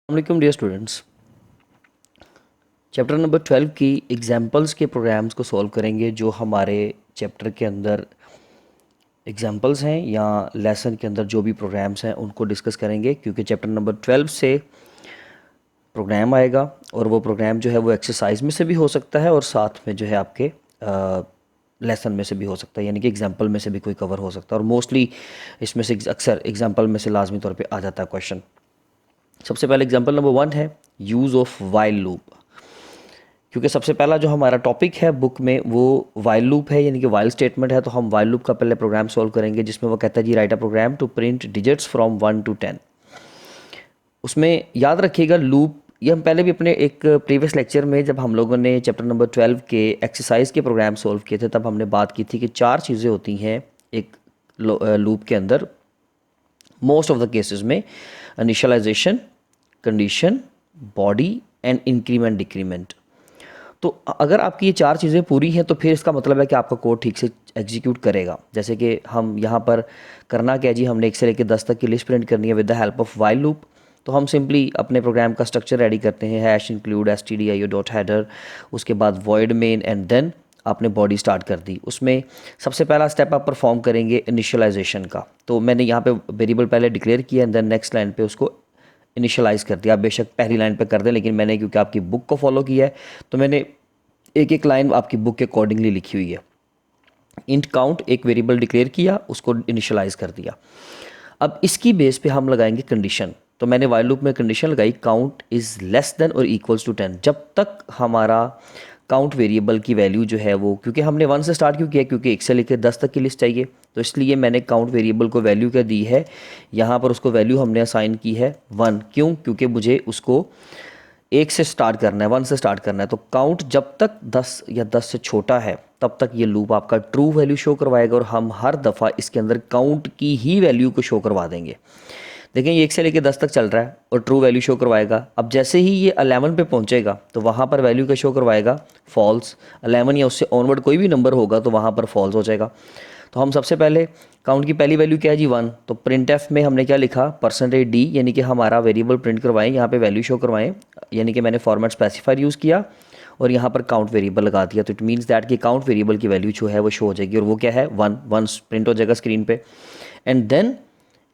अस्सलाम dear students. Chapter number 12 की examples के प्रोग्राम्स को सॉल्व करेंगे जो हमारे चैप्टर के अंदर एग्जांपल्स हैं या लेसन के अंदर जो भी प्रोग्राम्स हैं उनको डिस्कस करेंगे, क्योंकि चैप्टर नंबर 12 से प्रोग्राम आएगा और वो प्रोग्राम जो है वो एक्सरसाइज में से भी हो सकता है और साथ में जो है आपके लेसन में से भी हो सकता है, यानी कि एग्जाम्पल में से भी कोई कवर हो सकता है। और मोस्टली इसमें से अक्सर एग्जाम्पल में से लाजमी तौर पे आ जाता है क्वेश्चन। सबसे पहले एग्जाम्पल नंबर 1 है यूज़ ऑफ वाइल लूप। क्योंकि सबसे पहला जो हमारा टॉपिक है बुक में वो वाइल लूप है, यानी कि वाइल स्टेटमेंट है, तो हम वाइल लूप का पहले प्रोग्राम सॉल्व करेंगे जिसमें वो कहता है जी write a program to print digits from 1 to 10। उसमें याद रखिएगा लूप, ये हम पहले भी अपने एक प्रीवियस लेक्चर में जब हम लोगों ने चैप्टर नंबर 12 के एक्सरसाइज के प्रोग्राम सॉल्व किए थे तब हमने बात की थी कि 4 चीज़ें होती हैं एक लूप के अंदर मोस्ट ऑफ द केसेस में: initialization, condition, body and increment decrement. तो अगर आपकी ये 4 चीज़ें पूरी हैं तो फिर इसका मतलब है कि आपका कोड ठीक से एग्जीक्यूट करेगा। जैसे कि हम यहाँ पर करना क्या जी, हमने 1 से लेकर 10 तक की लिस्ट प्रिंट करनी है with the help of while loop. तो हम सिंपली अपने प्रोग्राम का स्ट्रक्चर रेडी करते हैं, hash include stdio dot header, उसके बाद वॉइड मेन एंड देन आपने बॉडी स्टार्ट कर दी। उसमें सबसे पहला स्टेप आप परफॉर्म करेंगे इनिशियलाइजेशन का। तो मैंने यहाँ पे वेरिएबल पहले डिक्लेयर किया एंड देन नेक्स्ट लाइन पे उसको इनिशियलाइज कर दिया। आप बेशक पहली लाइन पे कर दें, लेकिन मैंने क्योंकि आपकी बुक को फॉलो किया है तो मैंने एक एक लाइन आपकी बुक के अकॉर्डिंगली लिखी हुई है। इंट काउंट एक वेरिएबल डिक्लेयर किया, उसको इनिशियलाइज कर दिया। अब इसकी बेस पे हम लगाएंगे कंडीशन। तो मैंने वाइल लूप में कंडीशन लगाई काउंट इज़ लेस देन और इक्वल्स टू 10। जब तक हमारा काउंट वेरिएबल की वैल्यू जो है वो, क्योंकि हमने 1 से स्टार्ट क्यों किया, क्योंकि 1 से लेकर 10 तक की लिस्ट चाहिए, तो इसलिए मैंने काउंट वेरिएबल को वैल्यू क्या दी है, यहाँ पर उसको वैल्यू हमने असाइन की है 1। क्यों? क्योंकि मुझे उसको 1 से स्टार्ट करना है, 1 से स्टार्ट करना है। तो काउंट जब तक 10 या 10 से छोटा है तब तक ये लूप आपका ट्रू वैल्यू शो करवाएगा और हम हर दफ़ा इसके अंदर काउंट की ही वैल्यू को शो करवा देंगे। देखें ये 1 से लेकर 10 तक चल रहा है और ट्रू वैल्यू शो करवाएगा। अब जैसे ही ये 11 पे पहुंचेगा तो वहाँ पर वैल्यू का शो करवाएगा फॉल्स। 11 या उससे ऑनवर्ड कोई भी नंबर होगा तो वहाँ पर फॉल्स हो जाएगा। तो हम सबसे पहले काउंट की पहली वैल्यू क्या है जी 1। तो प्रिंट एफ में हमने क्या लिखा, %d, यानी कि हमारा वेरिएबल प्रिंट करवाएं, यहाँ पे वैल्यू शो करवाएं, यानी कि मैंने फॉर्मेट स्पेसिफायर यूज़ किया और यहाँ पर काउंट वेरिएबल लगा दिया। तो इट मीन्स दैट कि काउंट वेरिएबल की वैल्यू जो है वो शो हो जाएगी और वो क्या है 1 1 प्रिंट हो जाएगा स्क्रीन पे। एंड देन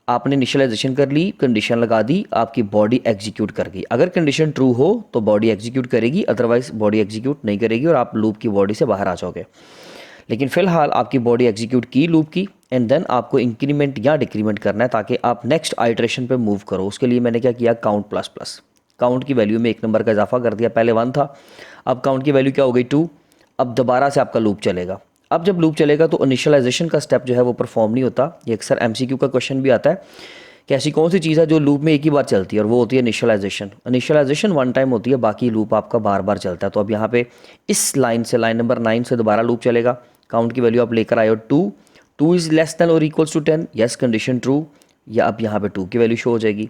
आपने इनिशियलाइजेशन कर ली, कंडीशन लगा दी, आपकी बॉडी एग्जीक्यूट कर गई। अगर कंडीशन ट्रू हो तो बॉडी एग्जीक्यूट करेगी, अदरवाइज बॉडी एग्जीक्यूट नहीं करेगी और आप लूप की बॉडी से बाहर आ जाओगे। लेकिन फिलहाल आपकी बॉडी एग्जीक्यूट की लूप की एंड देन आपको इंक्रीमेंट या डिक्रीमेंट करना है ताकि आप नेक्स्ट आइटरेशन पे मूव करो। उसके लिए मैंने क्या किया, काउंट प्लस प्लस, काउंट की वैल्यू में 1 नंबर का इजाफा कर दिया। पहले 1 था, अब काउंट की वैल्यू क्या हो गई 2। अब दोबारा से आपका लूप चलेगा। अब जब लूप चलेगा तो इनिशियलाइजेशन का स्टेप जो है वो परफॉर्म नहीं होता। ये अक्सर एमसीक्यू का क्वेश्चन भी आता है कि ऐसी कौन सी चीज़ है जो लूप में एक ही बार चलती है, और वो होती है इनिशियलाइजेशन। इनिशियलाइजेशन 1 टाइम होती है, बाकी लूप आपका बार बार चलता है। तो अब यहाँ पे इस लाइन से, लाइन नंबर 9 से दोबारा लूप चलेगा। काउंट की वैल्यू आप लेकर आए हो 2, 2 इज़ लेस देन और equals to 10, yes condition true, या अब यहाँ पे 2 की वैल्यू शो हो जाएगी।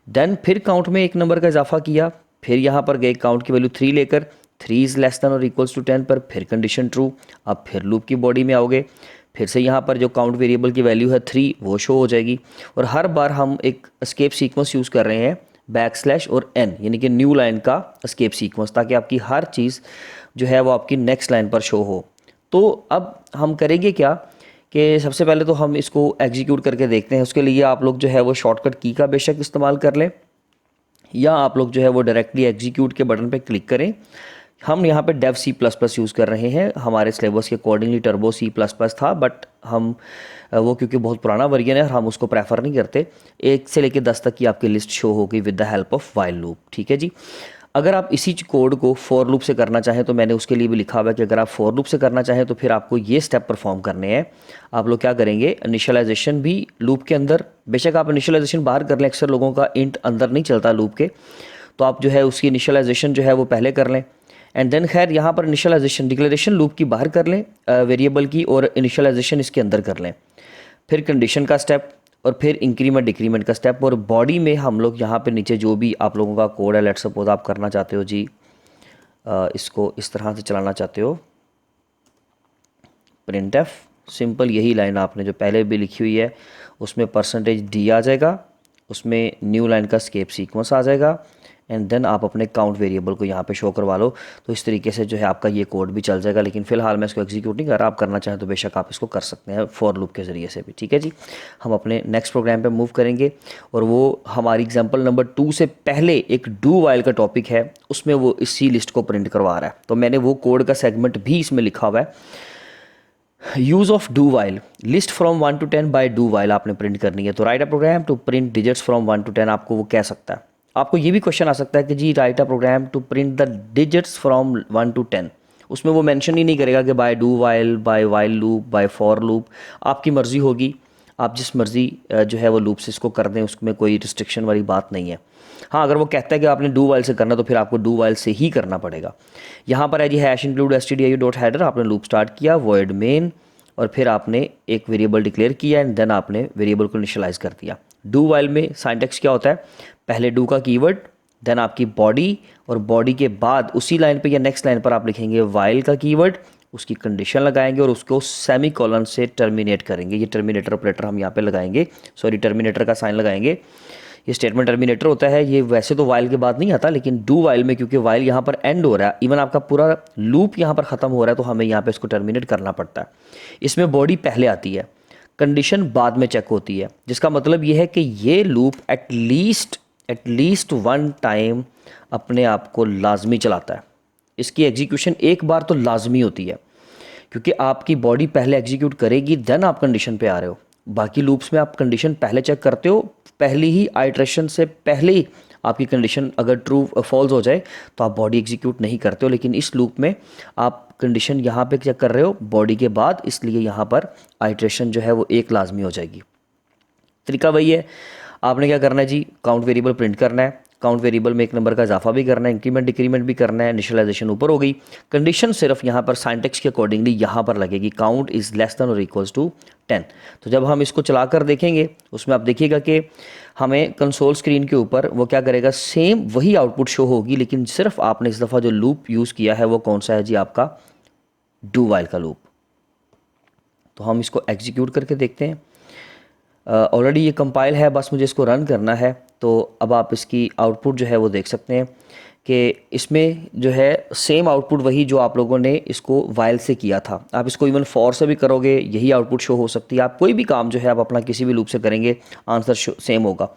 देन फिर काउंट में 1 नंबर का इजाफा किया, फिर यहाँ पर गए काउंट की वैल्यू 3 लेकर, 3 इज़ लेस देन और इक्वल्स टू 10 पर फिर कंडीशन ट्रू। अब फिर लूप की बॉडी में आओगे, फिर से यहाँ पर जो काउंट वेरिएबल की वैल्यू है 3 वो शो हो जाएगी। और हर बार हम एक एस्केप सीक्वेंस यूज़ कर रहे हैं बैकस्लैश और n, यानी कि न्यू लाइन का एस्केप सीक्वेंस, ताकि आपकी हर चीज़ जो है वो आपकी नेक्स्ट लाइन पर शो हो। तो अब हम करेंगे क्या कि सबसे पहले तो हम इसको एग्जीक्यूट करके देखते हैं। उसके लिए आप लोग जो है वो शॉर्टकट की का बेशक इस्तेमाल कर लें या आप लोग जो है वो डायरेक्टली एग्जीक्यूट के बटन पे क्लिक करें। हम यहाँ पे डेव C++ यूज़ कर रहे हैं, हमारे सिलेबस के अकॉर्डिंगली टर्बो C++ था, बट हम वो क्योंकि बहुत पुराना वर्जन है हम उसको प्रेफर नहीं करते। 1 से लेकर 10 तक की आपकी लिस्ट शो होगी with the help of while loop, ठीक है जी। अगर आप इसी कोड को फॉर लूप से करना चाहें तो मैंने उसके लिए भी लिखा हुआ है कि अगर आप फॉर लूप से करना चाहें तो फिर आपको ये स्टेप परफॉर्म करने हैं। आप लोग क्या करेंगे, इनिशियलाइजेशन भी लूप के अंदर, बेशक आप इनिशियलाइजेशन बाहर कर लें, अक्सर लोगों का इंट अंदर नहीं चलता लूप के, तो आप जो है उसकी इनिशियलाइजेशन जो है वो पहले कर लें। एंड देन खैर यहाँ पर इनिशियलाइजेशन डिक्लेरेशन लूप की बाहर कर लें वेरिएबल की, और इनिशियलाइजेशन इसके अंदर कर लें। फिर कंडीशन का स्टेप और फिर इंक्रीमेंट डिक्रीमेंट का स्टेप। और बॉडी में हम लोग यहाँ पे नीचे जो भी आप लोगों का कोड है, लेट्स सपोज आप करना चाहते हो जी इसको इस तरह से चलाना चाहते हो, प्रिंट एफ, सिंपल यही लाइन आपने जो पहले भी लिखी हुई है उसमें %d आ जाएगा, उसमें न्यू लाइन का स्केप सीक्वेंस आ जाएगा, एंड देन आप अपने काउंट वेरिएबल को यहाँ पे शो करवा लो। तो इस तरीके से जो है आपका ये कोड भी चल जाएगा, लेकिन फिलहाल मैं इसको एग्जीक्यूट नहीं कर रहा। आप करना चाहें तो बेशक आप इसको कर सकते हैं फॉर लूप के ज़रिए से भी। ठीक है जी, हम अपने नेक्स्ट प्रोग्राम पे मूव करेंगे और वो हमारी एग्जांपल नंबर 2 से पहले एक डू वाइल का टॉपिक है, उसमें वो इसी लिस्ट को प्रिंट करवा रहा है। तो मैंने वो कोड का सेगमेंट भी इसमें लिखा हुआ है। Use of do while, list from 1 to 10 by do while आपने प्रिंट करनी है। तो write a program to print digits from 1 to 10 आपको वो कह सकता है। आपको ये भी क्वेश्चन आ सकता है कि जी write a program to print the digits from 1 to 10। उसमें वो मेंशन ही नहीं करेगा कि by do while, by while loop, by for loop. आपकी मर्ज़ी होगी, आप जिस मर्ज़ी जो है वो लूप से इसको कर दें, उसमें कोई रिस्ट्रिक्शन वाली बात नहीं है। हाँ, अगर वो कहता है कि आपने डू वाइल से करना तो फिर आपको डू वाइल से ही करना पड़ेगा। यहाँ पर है जी hash include stdio dot header, आपने लूप स्टार्ट किया, वॉइड मेन, और फिर आपने एक वेरिएबल डिक्लेयर किया एंड देन आपने वेरिएबल को इनिशियलाइज कर दिया। डू वाइल में सिंटैक्स क्या होता है, पहले डू का कीवर्ड, देन आपकी बॉडी, और बॉडी के बाद उसी लाइन पे या नेक्स्ट लाइन पर आप लिखेंगे वाइल का कीवर्ड, उसकी कंडीशन लगाएंगे और उसको सेमी कॉलन से टर्मिनेट करेंगे। ये टर्मिनेटर ऑपरेटर हम यहाँ पे लगाएंगे, सॉरी टर्मिनेटर का साइन लगाएंगे। ये स्टेटमेंट टर्मिनेटर होता है। ये वैसे तो वाइल के बाद नहीं आता, लेकिन डू वाइल में क्योंकि वाइल यहाँ पर एंड हो रहा है, इवन आपका पूरा लूप यहाँ पर ख़त्म हो रहा है, तो हमें यहाँ पे इसको टर्मिनेट करना पड़ता है। इसमें बॉडी पहले आती है, कंडीशन बाद में चेक होती है, जिसका मतलब ये है कि ये लूप एटलीस्ट 1 टाइम अपने आप को लाजमी चलाता है। इसकी एग्जीक्यूशन एक बार तो लाजमी होती है, क्योंकि आपकी बॉडी पहले एग्जीक्यूट करेगी, देन आप कंडीशन पे आ रहे हो। बाकी लूप्स में आप कंडीशन पहले चेक करते हो, पहली ही आइट्रेशन से पहले ही आपकी कंडीशन अगर ट्रू फॉल्स हो जाए तो आप बॉडी एग्जीक्यूट नहीं करते हो। लेकिन इस लूप में आप कंडीशन यहाँ पे चेक कर रहे हो बॉडी के बाद, इसलिए यहाँ पर आइट्रेशन जो है वो एक लाजमी हो जाएगी। तरीका वही है, आपने क्या करना है जी, काउंट वेरिएबल प्रिंट करना है। काउंट वेरिएबल में एक नंबर का इजाफा भी करना है, इंक्रीमेंट डिक्रीमेंट भी करना है। इनिशियलाइजेशन ऊपर हो गई, कंडीशन सिर्फ यहाँ पर सिंटैक्स के अकॉर्डिंगली यहाँ पर लगेगी, काउंट इज़ लेस देन और इक्वल्स टू 10। तो जब हम इसको चला कर देखेंगे उसमें आप देखिएगा कि हमें कंसोल स्क्रीन के ऊपर वो क्या करेगा, सेम वही आउटपुट शो होगी, लेकिन सिर्फ आपने इस दफ़ा जो लूप यूज़ किया है वो कौन सा है जी, आपका डू वाइल का लूप। तो हम इसको एग्जीक्यूट करके देखते हैं। ऑलरेडी ये कंपाइल है, बस मुझे इसको रन करना है। तो अब आप इसकी आउटपुट जो है वो देख सकते हैं कि इसमें जो है सेम आउटपुट वही जो आप लोगों ने इसको वाइल से किया था, आप इसको इवन फॉर से भी करोगे यही आउटपुट शो हो सकती है। आप कोई भी काम जो है आप अपना किसी भी लूप से करेंगे आंसर सेम होगा।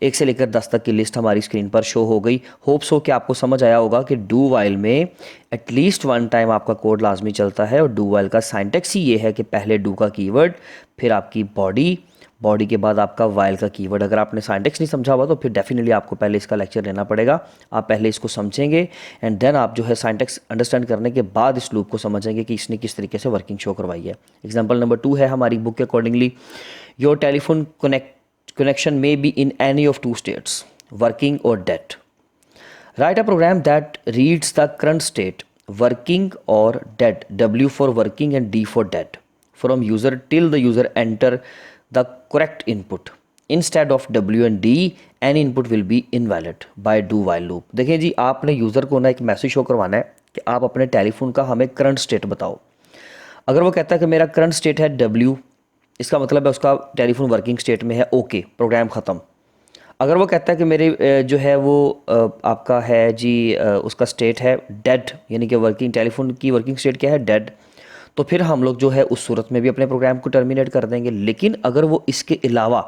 1 से लेकर 10 तक की लिस्ट हमारी स्क्रीन पर शो हो गई। होप्स हो कि आपको समझ आया होगा कि डू वाइल में एटलीस्ट 1 टाइम आपका कोड लाजमी चलता है, और डू वाइल का सिंटैक्स ही ये है कि पहले डू का कीवर्ड, फिर आपकी बॉडी के बाद आपका वाइल का कीवर्ड। अगर आपने सिंटैक्स नहीं समझा हुआ तो फिर डेफिनेटली आपको पहले इसका लेक्चर लेना पड़ेगा। आप पहले इसको समझेंगे एंड देन आप जो है सिंटैक्स अंडरस्टैंड करने के बाद इस लूप को समझेंगे कि इसने किस तरीके से वर्किंग शो करवाई है। एग्जांपल नंबर 2 है हमारी बुक के अकॉर्डिंगली, योर टेलीफोन कनेक्शन में be in any of 2 states, working और dead. Write a program that reads the current state, working और dead, W for working and D for dead, from user till the user enter the correct input. Instead of W and D, any input will be invalid by do while loop. देखिए जी, आपने user को ना एक message show करवाना है कि आप अपने टेलीफोन का हमें करंट स्टेट बताओ। अगर वो कहता है कि मेरा करंट स्टेट है W, इसका मतलब है उसका टेलीफोन वर्किंग स्टेट में है, ओके प्रोग्राम ख़त्म। अगर वो कहता है कि मेरे जो है वो आपका है जी उसका स्टेट है डेड, यानी कि वर्किंग टेलीफोन की वर्किंग स्टेट क्या है, डेड, तो फिर हम लोग जो है उस सूरत में भी अपने प्रोग्राम को टर्मिनेट कर देंगे। लेकिन अगर वो इसके अलावा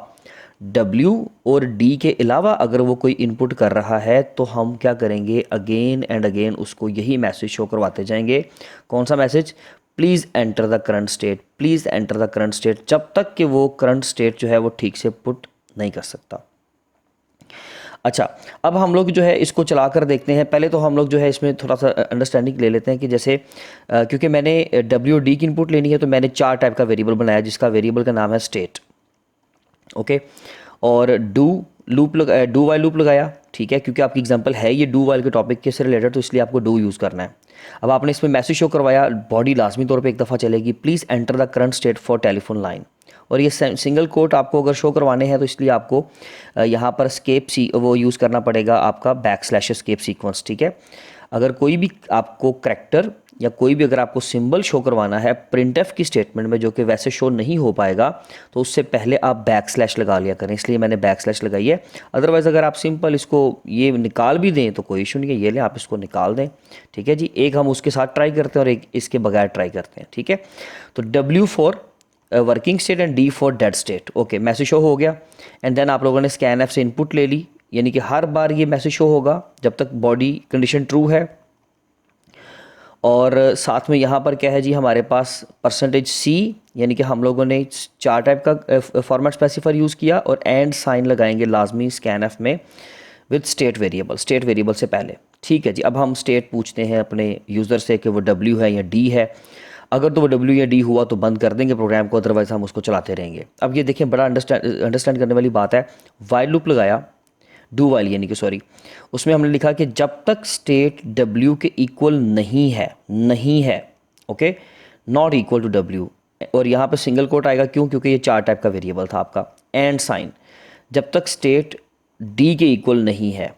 W और D के अलावा अगर वो कोई इनपुट कर रहा है तो हम क्या करेंगे, अगेन एंड अगेन उसको यही मैसेज शो करवाते जाएंगे। कौन सा message, please enter the current state, please enter the current state, जब तक कि वो करंट स्टेट जो है वो ठीक से पुट नहीं कर सकता। अच्छा, अब हम लोग जो है इसको चला कर देखते हैं। पहले तो हम लोग जो है इसमें थोड़ा सा अंडरस्टैंडिंग ले लेते हैं कि जैसे क्योंकि मैंने W और D की इनपुट लेनी है तो मैंने 4 टाइप का वेरिएबल बनाया, जिसका वेरिएबल का नाम है स्टेट, ओके। और डू वाइल लूप लगाया, ठीक है, क्योंकि आपकी एग्जांपल है ये डू वाइल के टॉपिक के से रिलेटेड, तो इसलिए आपको डू यूज़ करना है। अब आपने इसमें मैसेज शो करवाया, बॉडी लाजमी तौर पे एक दफ़ा चलेगी, please enter the current state for telephone line. और ये सिंगल कोट आपको अगर शो करवाने हैं तो इसलिए आपको यहाँ पर वो यूज़ करना पड़ेगा आपका / एस्केप सीक्वेंस, ठीक है। अगर कोई भी आपको करैक्टर या कोई भी अगर आपको सिंबल शो करवाना है प्रिंटफ की स्टेटमेंट में जो कि वैसे शो नहीं हो पाएगा, तो उससे पहले आप बैकस्लैश लगा लिया करें, इसलिए मैंने बैकस्लैश लगाई है। अदरवाइज़ अगर आप सिंपल इसको ये निकाल भी दें तो कोई इशू नहीं है, ये लें आप इसको निकाल दें। ठीक है जी, एक हम उसके साथ ट्राई करते हैं और एक इसके बगैर ट्राई करते हैं। ठीक है, तो W for working state and D for dead state. Okay, message show हो गया। एंड देन आप लोगों ने स्कैनएफ से इनपुट ले ली, यानी कि हर बार ये मैसेज शो होगा जब तक बॉडी कंडीशन ट्रू है। और साथ में यहाँ पर क्या है जी, हमारे पास %C, यानी कि हम लोगों ने 4 टाइप का फॉर्मेट स्पेसिफायर यूज़ किया, और एंड साइन लगाएंगे लाजमी स्कैनएफ में विद स्टेट वेरिएबल से पहले। ठीक है जी, अब हम स्टेट पूछते हैं अपने यूज़र से कि वो W है या D है। अगर तो वो W या D हुआ तो बंद कर देंगे प्रोग्राम को, अदरवाइज़ हम उसको चलाते रहेंगे। अब ये देखें, बड़ा अंडरस्टैंड करने वाली बात है। वाइल लूप लगाया, डू वाइल यानी कि सॉरी, उसमें हमने लिखा कि जब तक स्टेट W के इक्वल नहीं है, okay, not equal to W, और यहाँ पे सिंगल कोट आएगा, क्यों? क्योंकि ये 4 टाइप का वेरिएबल था आपका। एंड साइन, जब तक स्टेट D के इक्वल नहीं है।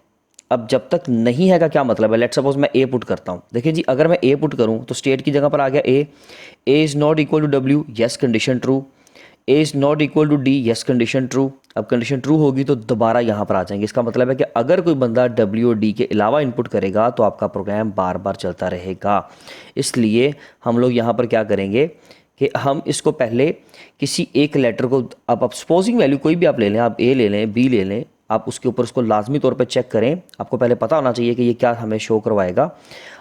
अब जब तक नहीं है का क्या मतलब है? लेट्स सपोज मैं A पुट करता हूँ। देखिए जी, अगर मैं A पुट करूँ तो स्टेट की जगह पर आ गया A is not equal to W, yes condition true. A is not equal to D, yes condition true. अब कंडीशन ट्रू होगी तो दोबारा यहाँ पर आ जाएंगे। इसका मतलब है कि अगर कोई बंदा W और D के अलावा इनपुट करेगा तो आपका प्रोग्राम बार बार चलता रहेगा। इसलिए हम लोग यहाँ पर क्या करेंगे कि हम इसको पहले किसी एक लेटर को, अब आप सपोजिंग वैल्यू कोई भी आप ले लें, आप A ले लें, B ले लें, आप उसके ऊपर उसको लाजमी तौर पे चेक करें। आपको पहले पता होना चाहिए कि ये क्या हमें शो करवाएगा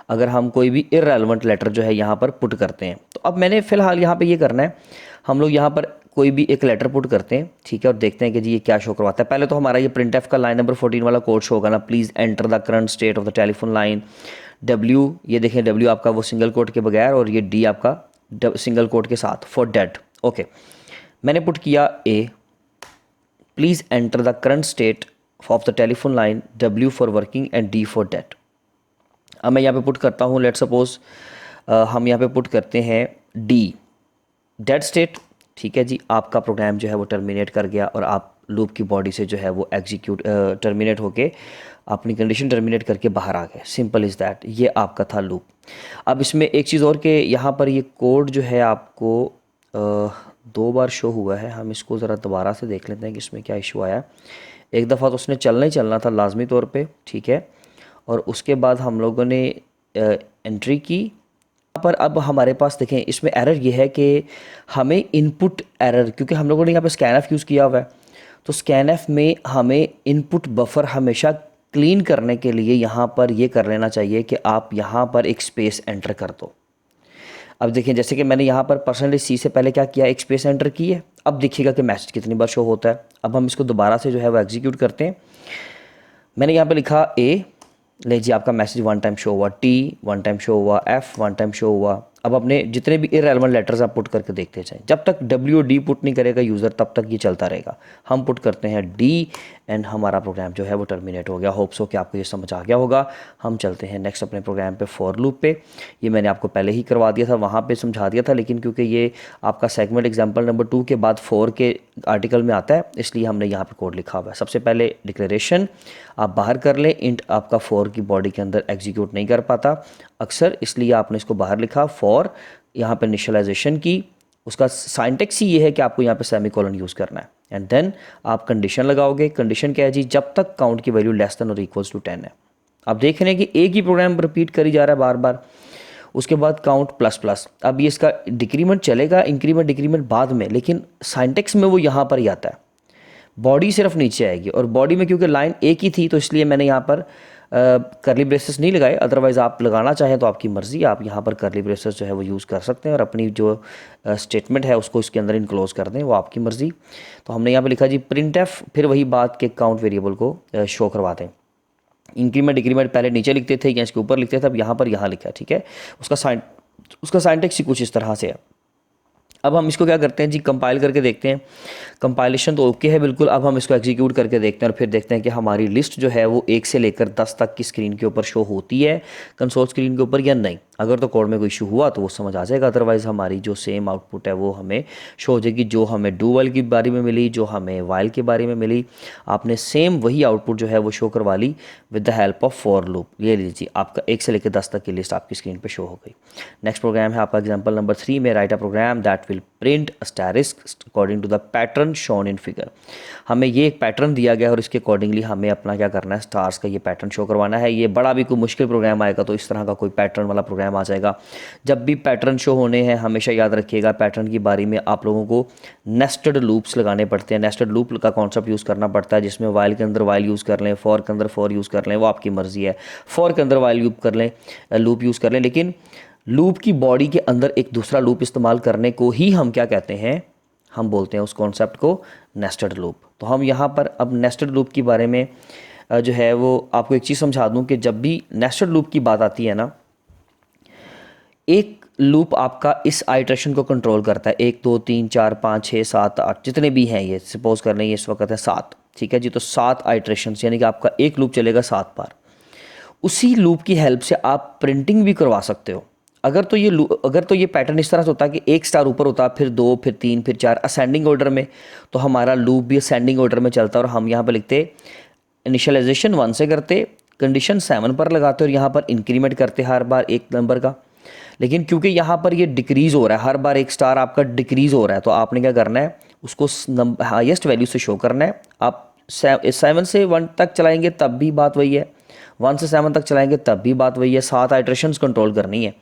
अगर हम कोई भी इररेलेवेंट लेटर जो है यहाँ पर पुट करते हैं। तो अब मैंने फ़िलहाल यहाँ पे ये करना है, हम लोग यहाँ पर कोई भी एक लेटर पुट करते हैं, ठीक है, और देखते हैं कि जी ये क्या शो करवाता है। पहले तो हमारा ये प्रिंटफ का लाइन नंबर 14 वाला कोड शो होगा ना, please enter the current state of the telephone line. W, ये देखें W आपका वो सिंगल कोट के बगैर, और ये D आपका सिंगल कोट के साथ फॉर डेड। ओके, मैंने पुट किया A, please enter the current state of the telephone line, W for working and D for dead. अब मैं यहाँ पे पुट करता हूँ, लेट सपोज हम यहाँ पे पुट करते हैं D, डेड स्टेट। ठीक है जी, आपका प्रोग्राम जो है वो टर्मिनेट कर गया और आप लूप की बॉडी से जो है वो एग्जीक्यूट टर्मिनेट होके अपनी कंडीशन टर्मिनेट करके बाहर आ गए। सिंपल इज़ दैट, ये आपका था लूप। अब इसमें एक चीज़ और कि यहाँ पर ये कोड जो है आपको 2 बार शो हुआ है। हम इसको ज़रा दोबारा से देख लेते हैं कि इसमें क्या इशू आया। एक दफ़ा तो उसने चलना ही चलना था लाजमी तौर पे, ठीक है, और उसके बाद हम लोगों ने एंट्री की। पर अब हमारे पास देखें, इसमें एरर ये है कि हमें इनपुट एरर, क्योंकि हम लोगों ने यहाँ पे स्कैनएफ यूज़ किया हुआ है, तो स्कैनएफ में हमें इनपुट बफर हमेशा क्लीन करने के लिए यहाँ पर ये कर लेना चाहिए कि आप यहाँ पर एक स्पेस एंटर कर दो। अब देखिए, जैसे कि मैंने यहाँ पर %C से पहले क्या किया, एक स्पेस एंटर की है। अब देखिएगा कि मैसेज कितनी बार शो होता है। अब हम इसको दोबारा से जो है वो एग्जीक्यूट करते हैं। मैंने यहाँ पे लिखा A, ले जी आपका मैसेज 1 टाइम शो हुआ, T 1 टाइम शो हुआ, F 1 टाइम शो हुआ। अब अपने जितने भी इररेलेवेंट लेटर्स आप पुट करके देखते जाएं, जब तक W और D पुट नहीं करेगा यूज़र तब तक ये चलता रहेगा। हम पुट करते हैं D एंड हमारा प्रोग्राम जो है वो टर्मिनेट हो गया। होप सो कि आपको ये समझ आ गया होगा। हम चलते हैं नेक्स्ट अपने प्रोग्राम पे, फॉर लूप पे। ये मैंने आपको पहले ही करवा दिया था, वहाँ पे समझा दिया था, लेकिन क्योंकि ये आपका सेगमेंट एग्जाम्पल नंबर 2 के बाद 4 के आर्टिकल में आता है, इसलिए हमने यहाँ पर कोड लिखा हुआ है। सबसे पहले डिक्लेरेशन आप बाहर कर लें, इंट आपका 4 की बॉडी के अंदर एग्जीक्यूट नहीं कर पाता अक्सर, इसलिए आपने इसको बाहर लिखा। फॉर यहाँ पे इनिशियलाइजेशन की, उसका साइंटेक्स ही ये है कि आपको यहाँ पे सेमीकोलन यूज़ करना है, एंड देन आप कंडीशन लगाओगे। कंडीशन क्या है जी, जब तक काउंट की वैल्यू लेस देन और इक्वल्स टू 10 है। आप देख रहे हैं कि एक ही प्रोग्राम रिपीट करी जा रहा है बार बार। उसके बाद काउंट ++। अब ये इसका डिक्रीमेंट चलेगा, इंक्रीमेंट डिक्रीमेंट बाद में, लेकिन साइंटेक्स में वो यहाँ पर ही आता है। बॉडी सिर्फ नीचे आएगी, और बॉडी में क्योंकि लाइन एक ही थी तो इसलिए मैंने यहाँ पर करली ब्रेसेस नहीं लगाए। अदरवाइज़ आप लगाना चाहें तो आपकी मर्ज़ी, आप यहाँ पर करली ब्रेसेस जो है वो यूज़ कर सकते हैं और अपनी जो स्टेटमेंट है उसको इसके अंदर इनक्लोज कर दें, वो आपकी मर्ज़ी। तो हमने यहाँ पे लिखा जी प्रिंटफ, फिर वही बात के काउंट वेरिएबल को शो करवा दें। इंक्रीमेंट डिक्रीमेंट पहले नीचे लिखते थे या इसके ऊपर लिखते थे, अब यहाँ पर यहाँ लिखा है, ठीक है। उसका साइंटेक्स ही कुछ इस तरह से है। अब हम इसको क्या करते हैं जी, कंपाइल करके देखते हैं। कंपाइलेशन तो ओके है बिल्कुल। अब हम इसको एग्जीक्यूट करके देखते हैं और फिर देखते हैं कि हमारी लिस्ट जो है वो 1 से लेकर 10 तक की स्क्रीन के ऊपर शो होती है, कंसोल स्क्रीन के ऊपर, या नहीं। अगर तो कोड में कोई इशू हुआ तो वो समझ आ जाएगा, अदरवाइज़ हमारी जो सेम आउटपुट है वो हमें शो हो जाएगी। जो हमें डू वाइल के बारे में मिली, जो हमें वाइल के बारे में मिली, आपने सेम वही आउटपुट जो है वो शो करवा ली with the help of for loop. ये लीजिए आपका 1 से लेकर 10 तक की लिस्ट आपकी स्क्रीन पे शो हो गई। नेक्स्ट प्रोग्राम है आपका एग्जांपल नंबर 3 में, write a program that will print asterisk according to the pattern shown in figure. हमें ये एक पैटर्न दिया गया है और इसके अकॉर्डिंगली हमें अपना क्या करना है, स्टार्स का ये पैटर्न शो करवाना है। ये बड़ा भी कोई मुश्किल प्रोग्राम आएगा तो इस तरह का कोई पैटर्न वाला प्रोग्राम आ जाएगा। जब भी पैटर्न शो होने हैं हमेशा याद रखिएगा, पैटर्न की बारी में आप लोगों को नेस्टेड लूप्स लगाने पड़ते हैं। नेस्टेड लूप का कॉन्सेप्ट यूज़ करना पड़ता है, जिसमें वाइल के अंदर वाइल यूज़ कर लें, फॉर के अंदर फॉर यूज़ कर लें, वो आपकी मर्ज़ी है। फॉर के अंदर वाइल लूप यूज़ कर लें, लेकिन लूप की बॉडी के अंदर एक दूसरा लूप इस्तेमाल करने को ही हम क्या कहते हैं, हम बोलते हैं उस कॉन्सेप्ट को नेस्टेड लूप। तो हम यहाँ पर अब नेस्टेड लूप के बारे में जो है वो आपको एक चीज़ समझा दूँ कि जब भी नेस्टेड लूप की बात आती है ना, एक लूप आपका इस आइट्रेशन को कंट्रोल करता है, 1 2 3 4 5 6 7 8 जितने भी हैं, ये सपोज कर लें ये इस वक्त है 7, ठीक है जी। तो 7 आइट्रेशन यानी कि आपका एक लूप चलेगा 7 बार। उसी लूप की हेल्प से आप प्रिंटिंग भी करवा सकते हो। अगर तो ये पैटर्न इस तरह से होता है कि एक स्टार ऊपर होता, फिर 2 फिर 3 फिर 4 असेंडिंग ऑर्डर में, तो हमारा लूप भी असेंडिंग ऑर्डर में चलता और हम यहाँ पर लिखते इनिशियलाइजेशन 1 से करते, कंडीशन 7 पर लगाते और यहाँ पर इंक्रीमेंट करते हर बार एक नंबर का। लेकिन क्योंकि यहाँ पर ये डिक्रीज़ हो रहा है, हर बार एक स्टार आपका डिक्रीज़ हो रहा है, तो आपने क्या करना है, उसको हाईएस्ट वैल्यू से शो करना है। आप 7 से 1 तक चलाएंगे तब भी बात वही है, 1 से 7 तक चलाएंगे तब भी बात वही है, 7 आइट्रेशंस कंट्रोल करनी है।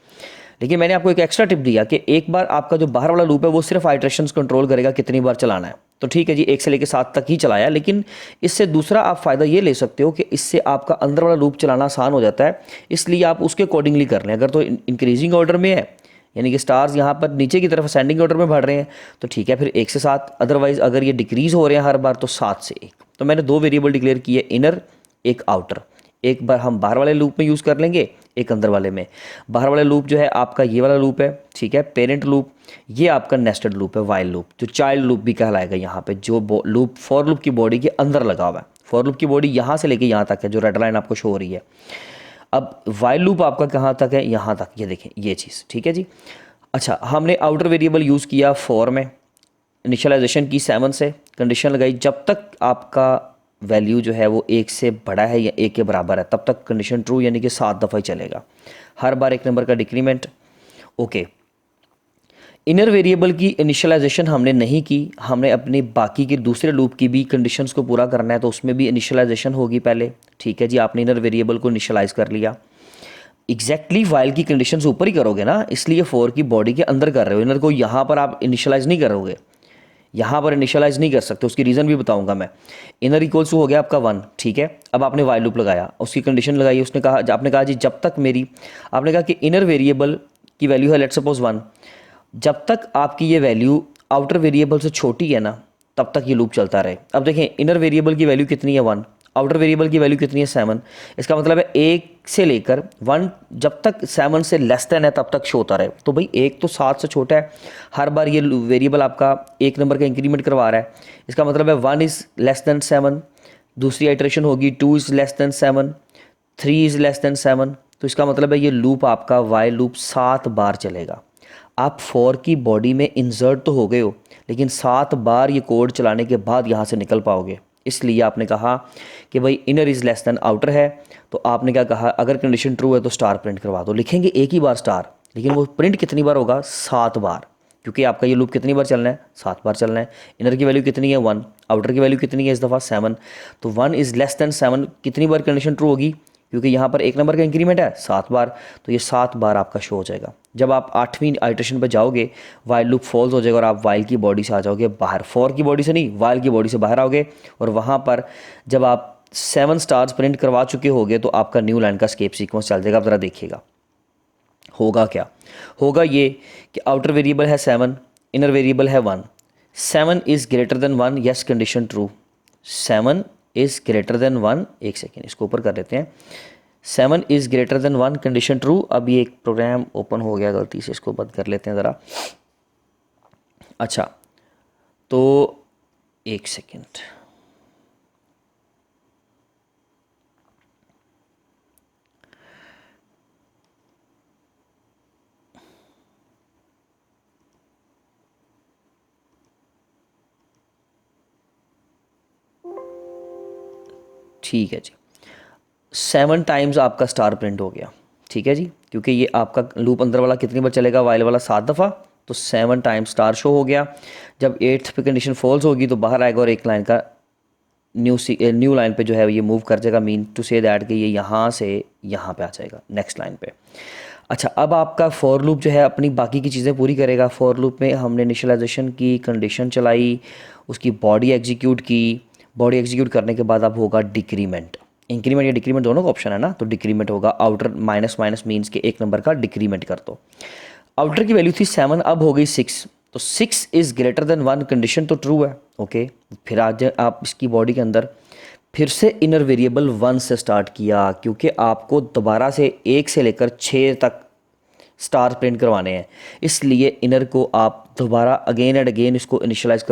लेकिन मैंने आपको एक एक्स्ट्रा टिप दिया कि एक बार आपका जो बाहर वाला लूप है वो सिर्फ आइट्रेशंस कंट्रोल करेगा कितनी बार चलाना है। तो ठीक है जी, 1 से लेकर 7 तक ही चलाया, लेकिन इससे दूसरा आप फ़ायदा ये ले सकते हो कि इससे आपका अंदर वाला लूप चलाना आसान हो जाता है, इसलिए आप उसके अकॉर्डिंगली कर लें। अगर तो इंक्रीजिंग ऑर्डर में है, यानी कि स्टार्स यहाँ पर नीचे की तरफ असेंडिंग ऑर्डर में बढ़ रहे हैं, तो ठीक है फिर 1 से 7। अदरवाइज़ अगर ये डिक्रीज़ हो रहे हैं हर बार तो 7 से 1। तो मैंने 2 वेरिएबल डिक्लेयर किए, इनर एक आउटर। एक बार हम बाहर वाले लूप में यूज़ कर लेंगे, एक अंदर वाले में। बाहर वाला लूप जो है आपका ये वाला लूप है, ठीक है, पेरेंट लूप। ये आपका नेस्टेड लूप है, वाइल लूप, जो चाइल्ड लूप भी कहलाएगा यहाँ पे, जो लूप फॉर लूप की बॉडी के अंदर लगा हुआ है। फॉर लूप की बॉडी यहाँ से लेके यहाँ तक है, जो रेड लाइन आपको शो हो रही है। अब वाइल लूप आपका कहाँ तक है, यहाँ तक, ये देखें ये चीज़, ठीक है जी। अच्छा, हमने आउटर वेरिएबल यूज़ किया फॉर में, इनिशियलाइजेशन की 7 से, कंडीशन लगाई जब तक आपका वैल्यू जो है वो 1 से बड़ा है या 1 के बराबर है तब तक कंडीशन ट्रू, यानी कि 7 दफ़ा ही चलेगा, हर बार एक नंबर का डिक्रीमेंट। ओके, इनर वेरिएबल की इनिशियलाइजेशन हमने नहीं की, हमने अपनी बाकी के दूसरे लूप की भी कंडीशंस को पूरा करना है, तो उसमें भी इनिशियलाइजेशन होगी पहले, ठीक है जी। आपने इनर वेरिएबल को इनिशियलाइज कर लिया, एग्जैक्टली वाइल की कंडीशंस ऊपर ही करोगे ना, इसलिए फॉर की बॉडी के अंदर कर रहे हो, इनर को यहाँ पर आप इनिशियलाइज नहीं करोगे, यहाँ पर इनिशियलाइज नहीं कर सकते, उसकी रीज़न भी बताऊंगा मैं। इनर इक्वल्स हो गया आपका 1, ठीक है। अब आपने वाइल लूप लगाया, उसकी कंडीशन लगाई, उसने कहा, आपने कहा जी जब तक मेरी, आपने कहा कि इनर वेरिएबल की वैल्यू है लेट्स सपोज 1, जब तक आपकी ये वैल्यू आउटर वेरिएबल से छोटी है ना तब तक ये लूप चलता रहे। अब देखें, इनर वेरिएबल की वैल्यू कितनी है 1, आउटर वेरिएबल की वैल्यू कितनी है 7, इसका मतलब है 1 से लेकर 1 जब तक 7 से लेस देन है तब तक शो होता रहे। तो भाई 1 तो 7 से छोटा है, हर बार ये वेरिएबल आपका 1 नंबर का इंक्रीमेंट करवा रहा है, इसका मतलब है 1 इज़ लेस देन 7, दूसरी आइट्रेशन होगी 2 is less then 7, 3 is less then 7, तो इसका मतलब है ये लूप आपका वाइल लूप 7 बार चलेगा। आप फॉर की बॉडी में इंसर्ट तो हो गए हो, लेकिन 7 बार ये कोड चलाने के बाद यहाँ से निकल पाओगे। इसलिए आपने कहा कि भाई inner is less then outer है, तो आपने क्या कहा, अगर कंडीशन ट्रू है तो स्टार प्रिंट करवा दो। लिखेंगे एक ही बार स्टार, लेकिन वो प्रिंट कितनी बार होगा, 7 बार, क्योंकि आपका ये लूप कितनी बार चलना है, 7 बार चलना है। इनर की वैल्यू कितनी है 1, आउटर की वैल्यू कितनी है इस दफ़ा 7, तो 1 इज़ लेस देन 7 कितनी बार कंडीशन ट्रू होगी, क्योंकि यहाँ पर 1 नंबर का इंक्रीमेंट है 7 बार, तो ये 7 बार आपका शो हो जाएगा। जब आप 8वीं आइट्रेशन पर जाओगे वाइल लूप फॉल्स हो जाएगा और आप वाइल की बॉडी से आ जाओगे बाहर, फॉर की बॉडी से नहीं, वाइल की बॉडी से बाहर आओगे, और वहाँ पर जब आप 7 स्टार्स प्रिंट करवा चुके होगे तो आपका न्यू लाइन का स्केप सीक्वेंस चल जाएगा। आप ज़रा देखिएगा होगा क्या, होगा ये कि आउटर वेरिएबल है 7, इनर वेरिएबल है 1, 7 is greater then 1, yes condition true, 7 is greater then 1, एक सेकेंड इसको ऊपर कर लेते हैं, 7 is greater then 1 condition true. अब ये एक प्रोग्राम ओपन हो गया गलती से, इसको बंद कर लेते हैं ज़रा। अच्छा, तो एक सेकेंड, ठीक है जी, 7 टाइम्स आपका स्टार प्रिंट हो गया। ठीक है जी, क्योंकि ये आपका लूप अंदर वाला कितनी बार चलेगा, वाइल वाला 7 दफ़ा, तो 7 टाइम्स स्टार शो हो गया। जब 8th पे कंडीशन फॉल्स होगी तो बाहर आएगा और एक लाइन का न्यू लाइन पे जो है ये मूव कर जाएगा, मीन टू से दैट कि ये यहाँ से यहाँ पे आ जाएगा नेक्स्ट लाइन पे। अच्छा, अब आपका फॉर लूप जो है अपनी बाकी की चीज़ें पूरी करेगा। फॉर लूप में हमने इनिशियलाइजेशन की, कंडीशन चलाई, उसकी बॉडी एग्जीक्यूट की। बॉडी एग्जीक्यूट करने के बाद अब होगा डिक्रीमेंट। इंक्रीमेंट या डिक्रीमेंट दोनों का ऑप्शन है ना, तो डिक्रीमेंट होगा। आउटर माइनस माइनस मीन्स के एक नंबर का डिक्रीमेंट कर दो। आउटर की वैल्यू थी 7, अब हो गई 6, तो 6 इज़ ग्रेटर देन 1, कंडीशन तो ट्रू है। ओके, फिर आज आप इसकी बॉडी के अंदर फिर से इनर वेरिएबल 1 से स्टार्ट किया, क्योंकि आपको दोबारा से 1 से लेकर 6 तक स्टार प्रिंट करवाने हैं, इसलिए इनर को आप दोबारा अगेन एंड अगेन इसको इनिशियलाइज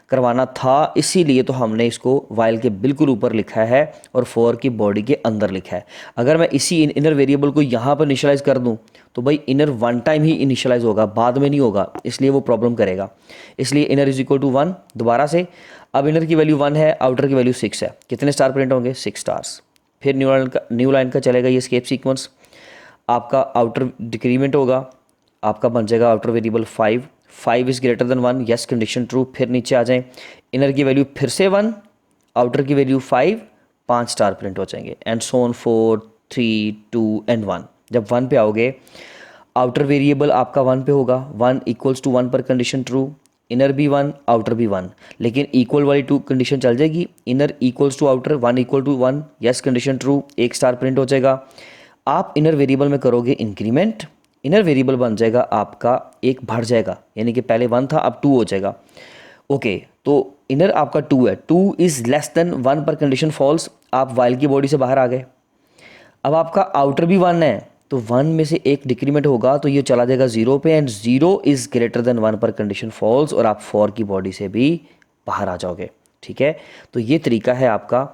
करवाना था, इसीलिए तो हमने इसको वाइल के बिल्कुल ऊपर लिखा है और फॉर की बॉडी के अंदर लिखा है। अगर मैं इसी इनर वेरिएबल को यहाँ पर इनिशियलाइज कर दूँ तो भाई इनर 1 टाइम ही इनिशियलाइज होगा, बाद में नहीं होगा, इसलिए वो प्रॉब्लम करेगा। इसलिए इनर इज इक्वल टू 1 दोबारा से। अब इनर की वैल्यू 1 है, आउटर की वैल्यू 6 है, कितने स्टार प्रिंट होंगे, 6 स्टार्स। फिर न्यू लाइन का चलेगा ये स्केप सीक्वेंस। आपका आउटर डिक्रीमेंट होगा, आपका बन जाएगा outer variable 5 is greater then 1, yes condition true. फिर नीचे आ जाएं, इनर की वैल्यू फिर से 1, आउटर की वैल्यू 5 स्टार प्रिंट हो जाएंगे, एंड सो ऑन 4 3 2 एंड 1। जब 1 पे आओगे, आउटर वेरिएबल आपका 1 पे होगा, 1 इक्वल्स टू 1 पर कंडीशन ट्रू, इनर भी 1 आउटर भी 1, लेकिन इक्वल वाली 2 कंडीशन चल जाएगी। Inner equals to outer, 1 equal to 1, yes condition true, 1 star print हो जाएगा। आप इनर वेरिएबल में करोगे इंक्रीमेंट, इनर वेरिएबल बन जाएगा आपका 1 बढ़ जाएगा, यानी कि पहले 1 था अब 2 हो जाएगा। ओके, तो इनर आपका 2 है, 2 इज़ लेस देन 1 पर कंडीशन फॉल्स, आप वाइल की बॉडी से बाहर आ गए। अब आपका आउटर भी 1 है, तो 1 में से एक डिक्रीमेंट होगा तो ये चला जाएगा 0 पे, एंड 0 इज़ ग्रेटर देन 1 पर कंडीशन फॉल्स, और आप 4 की बॉडी से भी बाहर आ जाओगे। ठीक है, तो ये तरीका है आपका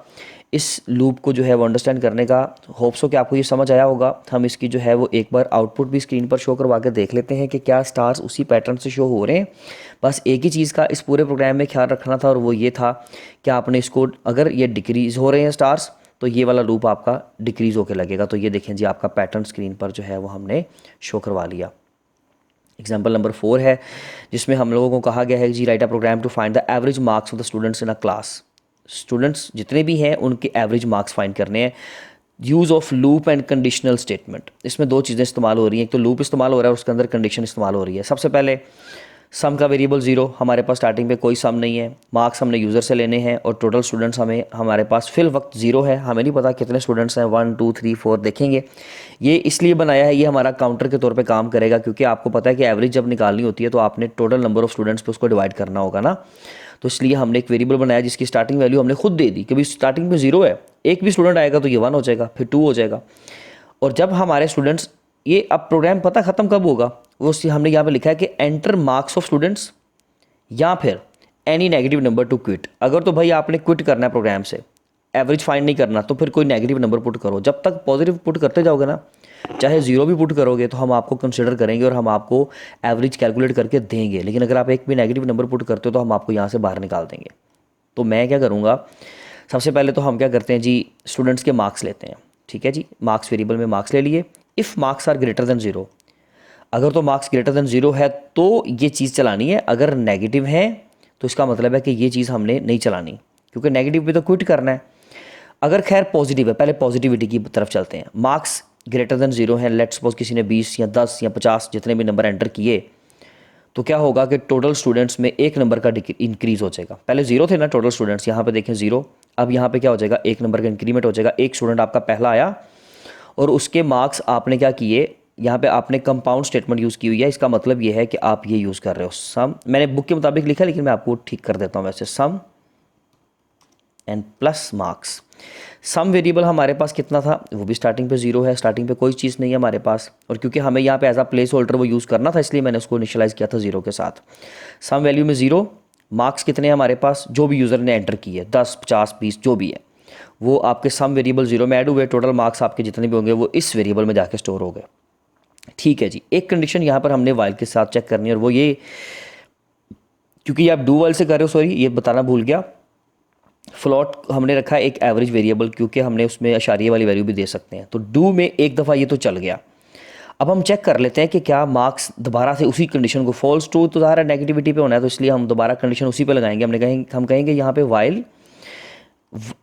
इस लूप को जो है वो अंडरस्टैंड करने का। होप्स हो कि आपको ये समझ आया होगा। हम इसकी जो है वो एक बार आउटपुट भी स्क्रीन पर शो करवा के देख लेते हैं कि क्या स्टार्स उसी पैटर्न से शो हो रहे हैं। बस एक ही चीज़ का इस पूरे प्रोग्राम में ख्याल रखना था, और वो ये था कि आपने इसको, अगर ये डिक्रीज़ हो रहे हैं स्टार्स, तो ये वाला लूप आपका डिक्रीज़ होकर लगेगा। तो ये देखें जी, आपका पैटर्न स्क्रीन पर जो है वो हमने शो करवा लिया। एग्जाम्पल नंबर 4 है, जिसमें हम लोगों को कहा गया है जी, write a program to find the average marks of the students in a class. Students जितने भी हैं उनके एवरेज मार्क्स फाइंड करने हैं। Use of loop and conditional statement, इसमें 2 चीज़ें इस्तेमाल हो रही हैं, एक तो लूप इस्तेमाल हो रहा है और उसके अंदर कंडीशन इस्तेमाल हो रही है। सबसे पहले सम का वेरिएबल 0, हमारे पास स्टार्टिंग पे कोई सम नहीं है, मार्क्स हमने यूज़र से लेने हैं, और टोटल स्टूडेंट्स हमारे पास फिल वक्त 0 है, हमें नहीं पता कितने स्टूडेंट्स हैं, 1 2 3 4 देखेंगे। ये इसलिए बनाया है, ये हमारा काउंटर के तौर पे काम करेगा, क्योंकि आपको पता है कि एवरेज जब निकालनी होती है तो आपने टोटल नंबर ऑफ स्टूडेंट्स पे उसको डिवाइड करना होगा ना। तो इसलिए हमने एक वेरिएबल बनाया जिसकी स्टार्टिंग वैल्यू हमने खुद दे दी कि भाई स्टार्टिंग में 0 है, एक भी स्टूडेंट आएगा तो ये 1 हो जाएगा, फिर 2 हो जाएगा। और जब हमारे स्टूडेंट्स, ये अब प्रोग्राम पता ख़त्म कब होगा, वो हमने यहाँ पे लिखा है कि एंटर मार्क्स ऑफ स्टूडेंट्स, या फिर any negative number two quit. अगर तो भाई आपने क्विट करना है प्रोग्राम से, एवरेज फाइंड नहीं करना, तो फिर कोई नेगेटिव नंबर पुट करो। जब तक पॉजिटिव पुट करते जाओगे ना, चाहे 0 भी पुट करोगे तो हम आपको कंसिडर करेंगे और हम आपको एवरेज कैलकुलेट करके देंगे, लेकिन अगर आप एक भी नेगेटिव नंबर पुट करते हो तो हम आपको यहाँ से बाहर निकाल देंगे। तो मैं क्या करूँगा, सबसे पहले तो हम क्या करते हैं जी, स्टूडेंट्स के मार्क्स लेते हैं। ठीक है जी, मार्क्स वेरिएबल में मार्क्स ले लिए। If marks are greater than 0, अगर तो मार्क्स ग्रेटर देन 0 है तो ये चीज़ चलानी है, अगर नेगेटिव है तो इसका मतलब है कि ये चीज़ हमने नहीं चलानी, क्योंकि नेगेटिव पे तो क्विट करना है। अगर खैर पॉजिटिव है, पहले पॉजिटिविटी की तरफ चलते हैं। मार्क्स ग्रेटर देन 0 है, लेट्स सपोज किसी ने 20 या 10 या 50 जितने भी नंबर एंटर किए, तो क्या होगा कि टोटल स्टूडेंट्स में एक नंबर का इंक्रीज़ हो जाएगा। पहले 0 थे ना टोटल स्टूडेंट्स, यहाँ पे देखें 0, अब यहाँ पे क्या हो जाएगा, एक नंबर का इंक्रीमेंट हो जाएगा। एक स्टूडेंट आपका पहला आया और उसके मार्क्स आपने क्या किए, यहाँ पे आपने कंपाउंड स्टेटमेंट यूज़ की हुई है। इसका मतलब ये है कि आप ये यूज़ कर रहे हो सम, मैंने बुक के मुताबिक लिखा लेकिन मैं आपको ठीक कर देता हूँ वैसे, sum and plus marks. Sum variable हमारे पास कितना था, वो भी स्टार्टिंग पे 0 है, स्टार्टिंग पे कोई चीज़ नहीं है हमारे पास, और क्योंकि हमें यहाँ पे एज अ प्लेस होल्डर वो यूज़ करना था इसलिए मैंने उसको इनिशियलाइज़ किया था 0 के साथ। सम वैल्यू में 0, मार्क्स कितने हैं हमारे पास, जो भी यूज़र ने एंटर किए 10 50 20 जो भी है, वो आपके सम वेरिएबल 0 में ऐड हुए। टोटल मार्क्स आपके जितने भी होंगे वो इस वेरिएबल में जाके स्टोर हो गए। ठीक है जी, एक कंडीशन यहाँ पर हमने वाइल के साथ चेक करनी है, और वो ये, क्योंकि आप डू वाइल से कर रहे हो, सॉरी ये बताना भूल गया, फ्लोट हमने रखा है एक एवरेज वेरिएबल, क्योंकि हमने उसमें अशारिये वाली वैल्यू भी दे सकते हैं। तो डू में एक दफ़ा ये तो चल गया। अब हम चेक कर लेते हैं कि क्या मार्क्स दोबारा से उसी कंडीशन को, फॉल्स ट्रू तो ज़ाहिर है नेगेटिविटी पे होना है, तो इसलिए हम दोबारा कंडीशन उसी पे लगाएंगे। हम कहेंगे यहाँ पे वाइल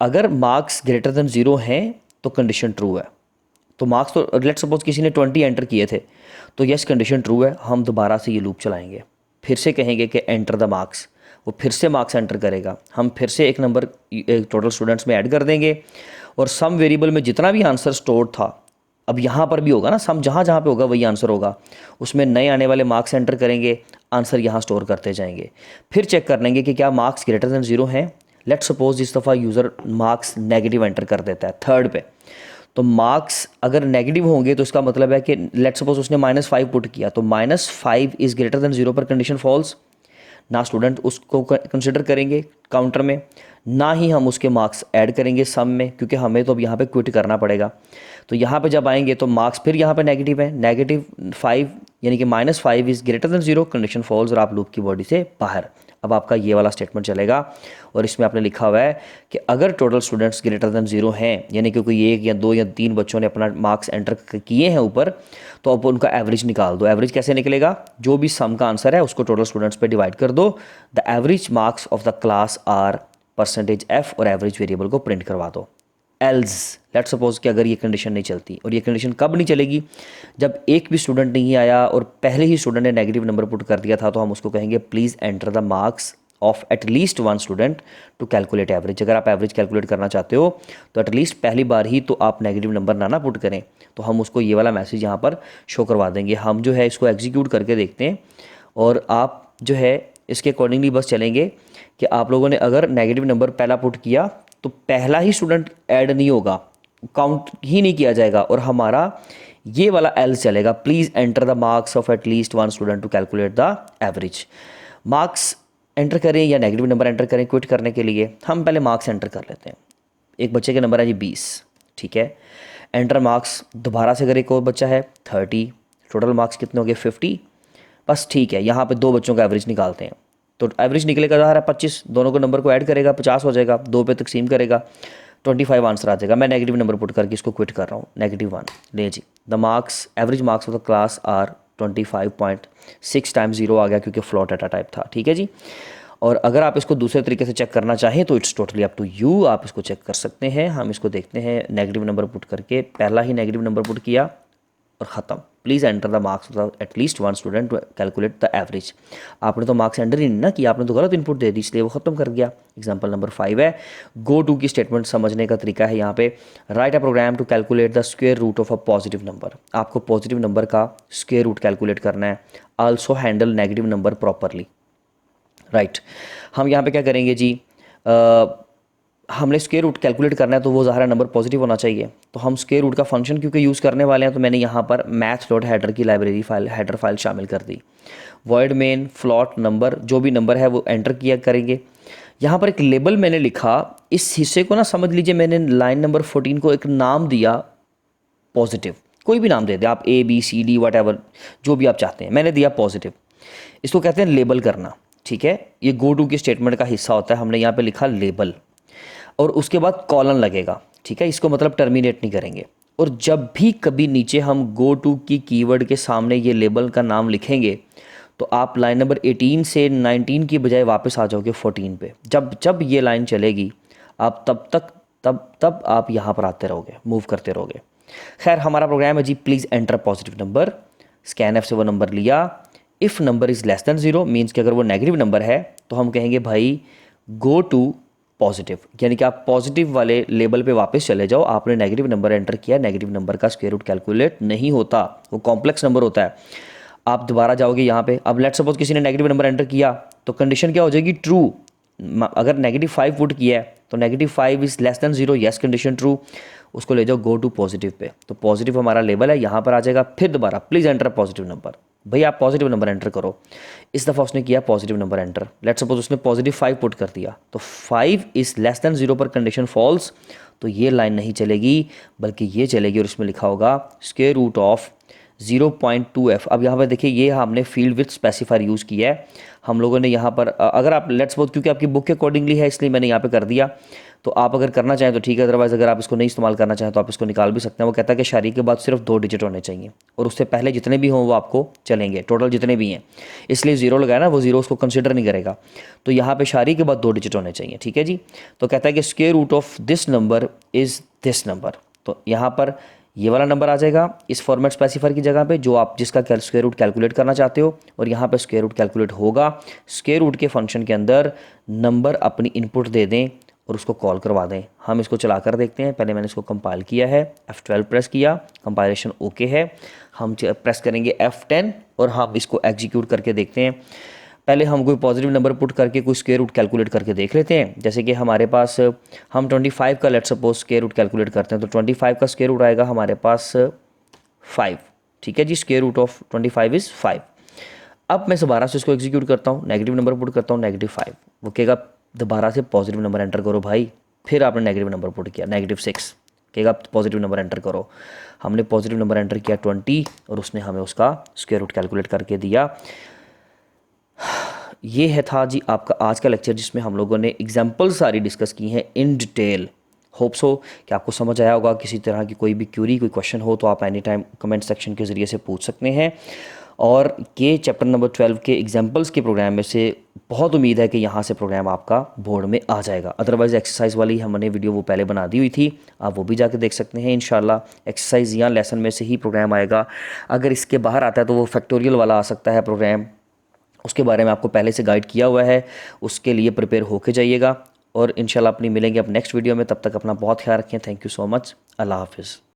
अगर मार्क्स ग्रेटर देन 0 हैं तो कंडीशन ट्रू है। तो मार्क्स तो लेट्स सपोज किसी ने 20 एंटर किए थे, तो यस कंडीशन ट्रू है। हम दोबारा से ये लूप चलाएंगे, फिर से कहेंगे कि एंटर द मार्क्स, वो फिर से मार्क्स एंटर करेगा। हम फिर से एक नंबर टोटल स्टूडेंट्स में ऐड कर देंगे, और सम वेरिएबल में जितना भी आंसर स्टोर था, अब यहाँ पर भी होगा ना, सम जहाँ जहाँ पे होगा वही आंसर होगा। उसमें नए आने वाले मार्क्स एंटर करेंगे, आंसर यहाँ स्टोर करते जाएंगे। फिर चेक कर लेंगे कि क्या मार्क्स ग्रेटर देन 0 हैं। लेट्स सपोज इस दफ़ा यूज़र मार्क्स नेगेटिव एंटर कर देता है थर्ड पे, तो मार्क्स अगर नेगेटिव होंगे तो इसका मतलब है कि लेट्स सपोज उसने -5 पुट किया, तो -5 इज़ ग्रेटर देन 0 पर कंडीशन फॉल्स ना। स्टूडेंट उसको कंसिडर करेंगे काउंटर में, ना ही हम उसके मार्क्स ऐड करेंगे सम में, क्योंकि हमें तो अब यहाँ पे क्विट करना पड़ेगा। तो यहाँ पे जब आएंगे तो मार्क्स फिर यहाँ पे नेगेटिव है, -5 यानी कि -5 is greater than 0, condition false, और आप लूप की बॉडी से बाहर। अब आपका ये वाला स्टेटमेंट चलेगा, और इसमें आपने लिखा हुआ है कि अगर टोटल स्टूडेंट्स ग्रेटर देन 0 हैं, यानी कि कोई 1 या 2 या 3 बच्चों ने अपना मार्क्स एंटर किए हैं ऊपर, तो अब उनका एवरेज निकाल दो। एवरेज कैसे निकलेगा? जो भी सम का आंसर है उसको टोटल स्टूडेंट्स पे डिवाइड कर दो। The average marks of the class are %f और एवरेज वेरिएबल को प्रिंट करवा दो। एल्स लेट्स सपोज कि अगर ये कंडीशन नहीं चलती, और ये कंडीशन कब नहीं चलेगी? जब एक भी स्टूडेंट नहीं आया और पहले ही स्टूडेंट ने नेगेटिव नंबर पुट कर दिया था, तो हम उसको कहेंगे please enter the marks of at least 1 student to calculate average. अगर आप एवरेज कैलकुलेट करना चाहते हो तो एटलीस्ट पहली बार ही तो आप नेगेटिव नंबर ना पुट करें। तो हम उसको ये वाला मैसेज यहाँ पर शो करवा देंगे। हम जो है इसको एग्जीक्यूट करके देखते हैं, और आप जो है इसके अकॉर्डिंगली बस चलेंगे कि आप लोगों ने अगर नेगेटिव नंबर पहला पुट किया तो पहला ही स्टूडेंट ऐड नहीं होगा, काउंट ही नहीं किया जाएगा, और हमारा ये वाला एल्स चलेगा, please enter the marks of at least 1 student to calculate the average. Marks enter करें या नेगेटिव नंबर एंटर करें क्विट करने के लिए, हम पहले मार्क्स एंटर कर लेते हैं। एक बच्चे के नंबर है जी 20, ठीक है। एंटर मार्क्स दोबारा से अगर एक और बच्चा है 30, टोटल मार्क्स कितने हो गए 50, बस ठीक है। यहाँ पे 2 बच्चों का एवरेज निकालते हैं, तो एवरेज निकलेगा ज़ाहिर है 25, दोनों को नंबर को ऐड करेगा 50 हो जाएगा, 2 पे तकसीम करेगा 25 आंसर आ जाएगा। मैं नेगेटिव नंबर पुट करके इसको क्विट कर रहा हूँ, -1 ले जी। The marks average marks of the class are 25.6 times 0 आ गया, क्योंकि फ्लॉट डाटा टाइप था, ठीक है जी। और अगर आप इसको दूसरे तरीके से चेक करना चाहें तो it's totally up to you, आप इसको चेक कर सकते हैं। हम इसको देखते हैं, नेगेटिव नंबर पुट करके पहला ही नेगेटिव नंबर पुट किया और ख़त्म। Please enter the marks of at least 1 student to calculate the average. आपने तो मार्क्स एंटर ही नहीं ना किया, आपने तो गलत इनपुट दे दी, इसलिए वो ख़त्म कर गया। एग्जाम्पल नंबर 5 है। गो टू की स्टेटमेंट समझने का तरीका है यहाँ पे, write a program to calculate the square root of a positive number. आपको पॉजिटिव नंबर का स्क्वायर रूट कैलकुलेट करना है। Also handle negative number properly, right. हम यहाँ पे क्या करेंगे जी, हमने स्क्वायर रूट कैलकुलेट करना है, तो वो ज़ाहिर नंबर पॉजिटिव होना चाहिए। तो हम स्क्वायर रूट का फंक्शन क्योंकि यूज़ करने वाले हैं, तो मैंने यहाँ पर मैथ डॉट हेडर की लाइब्रेरी फाइल हेडर फाइल शामिल कर दी। वॉइड मेन फ्लॉट नंबर, जो भी नंबर है वो एंटर किया करेंगे। यहाँ पर एक लेबल मैंने लिखा, इस हिस्से को ना समझ लीजिए, मैंने लाइन नंबर 14 को एक नाम दिया पॉजिटिव, कोई भी नाम दे दे आप, ABCD वट जो भी आप चाहते हैं, मैंने दिया पॉजिटिव। इसको कहते हैं लेबल करना, ठीक है। ये गो टू की स्टेटमेंट का हिस्सा होता है। हमने यहाँ पे लिखा लेबल, और उसके बाद कॉलन लगेगा, ठीक है। इसको मतलब टर्मिनेट नहीं करेंगे। और जब भी कभी नीचे हम गो टू की कीवर्ड के सामने ये लेबल का नाम लिखेंगे, तो आप लाइन नंबर 18 से 19 की बजाय वापस आ जाओगे 14 पे। जब जब ये लाइन चलेगी, आप तब आप यहाँ पर आते रहोगे, मूव करते रहोगे। खैर, हमारा प्रोग्राम है जी, please enter positive number. Scanf से वो नंबर लिया। If number is less than 0 means कि अगर वो नेगेटिव नंबर है, तो हम कहेंगे भाई गो टू पॉजिटिव, यानी कि आप पॉजिटिव वाले लेबल पे वापस चले जाओ। आपने नेगेटिव नंबर एंटर किया, नेगेटिव नंबर का स्क्वायर रूट कैलकुलेट नहीं होता, वो कॉम्प्लेक्स नंबर होता है। आप दोबारा जाओगे यहाँ पे, अब लेट्स सपोज किसी ने नेगेटिव नंबर एंटर किया, तो कंडीशन क्या हो जाएगी? ट्रू। अगर -5 पुट किया है तो -5 is less than 0, yes condition true. उसको ले जाओ गो टू पॉजिटिव पे, तो पॉजिटिव हमारा लेवल है, यहाँ पर आ जाएगा। फिर दोबारा प्लीज़ एंटर पॉजिटिव नंबर, भाई आप पॉजिटिव नंबर एंटर करो। इस दफ़ा उसने किया positive number enter, let's suppose उसने +5 पुट कर दिया, तो 5 इज़ लेस देन 0 पर कंडीशन फॉल्स, तो ये लाइन नहीं चलेगी, बल्कि ये चलेगी, और इसमें लिखा होगा स्क्वायर रूट ऑफ 0.2f। अब यहाँ पर देखिए ये हमने फील्ड विथ स्पेसिफायर यूज़ किया है हम लोगों ने यहाँ पर। अगर आप लेट्स सपोज, क्योंकि आपकी बुक के अकॉर्डिंगली है इसलिए मैंने यहाँ पे कर दिया, तो आप अगर करना चाहें तो ठीक है, अदरवाइज़ अगर आप इसको नहीं इस्तेमाल करना चाहें तो आप इसको निकाल भी सकते हैं। वो कहता है कि शारी के बाद सिर्फ 2 डिजिट होने चाहिए और उससे पहले जितने भी हों वो आपको चलेंगे, टोटल जितने भी हैं, इसलिए 0 लगाया ना, वो 0 उसको कंसिडर नहीं करेगा। तो यहाँ पे शारी के बाद 2 डिजिट होने चाहिए, ठीक है जी। तो कहता है कि square root of this number is this number, तो यहाँ पर ये वाला नंबर आ जाएगा इस फॉर्मेट स्पेसिफायर की जगह पे जो आप जिसका स्क्वायर रूट कैलकुलेट करना चाहते हो, और यहाँ पे स्क्वायर रूट कैलकुलेट होगा। स्क्वायर रूट के फंक्शन के अंदर नंबर अपनी इनपुट दे दें और उसको कॉल करवा दें। हम इसको चला कर देखते हैं। पहले मैंने इसको कंपाइल किया है, F12 प्रेस किया, कंपाइलेशन ओके है। हम प्रेस करेंगे F10 और हम इसको एग्जीक्यूट करके देखते हैं। पहले हम कोई पॉजिटिव नंबर पुट करके कोई स्क्वायर रूट कैलकुलेट करके देख लेते हैं। जैसे कि हमारे पास हम 25 का let's suppose square root calculate करते हैं, तो 25 का स्क्वायर रूट आएगा हमारे पास 5, ठीक है जी। Square root of 25 is 5। अब मैं दोबारा से इसको एग्जीक्यूट करता हूँ, नेगेटिव नंबर पुट करता हूँ, -5। वो कहेगा दोबारा से पॉजिटिव नंबर एंटर करो भाई। फिर आपने नेगेटिव नंबर पुट किया, -6, कहेगा पॉजिटिव नंबर एंटर करो। हमने पॉजिटिव नंबर एंटर किया 20 और उसने हमें उसका स्क्वायर रूट कैलकुलेट करके दिया। ये है था जी आपका आज का लेक्चर, जिसमें हम लोगों ने एग्जाम्पल सारी डिस्कस की हैं इन डिटेल। होप्स हो कि आपको समझ आया होगा। किसी तरह की कोई भी क्यूरी, कोई क्वेश्चन हो तो आप एनी टाइम कमेंट सेक्शन के ज़रिए से पूछ सकते हैं। और ये चैप्टर नंबर 12 के एग्जाम्पल्स के प्रोग्राम में से बहुत उम्मीद है कि यहाँ से प्रोग्राम आपका बोर्ड में आ जाएगा। अदरवाइज़ एक्सरसाइज वाली हमने वीडियो वो पहले बना दी हुई थी, आप वो भी जाके देख सकते हैं। इंशाल्लाह एक्सरसाइज या लेसन में से ही प्रोग्राम आएगा। अगर इसके बाहर आता है तो वो फैक्टोरियल वाला आ सकता है प्रोग्राम, उसके बारे में आपको पहले से गाइड किया हुआ है, उसके लिए प्रिपेयर होके जाइएगा। और इंशाल्लाह अपनी मिलेंगे अब नेक्स्ट वीडियो में। तब तक अपना बहुत ख्याल रखें। Thank you so much. अल्लाह हाफिज़।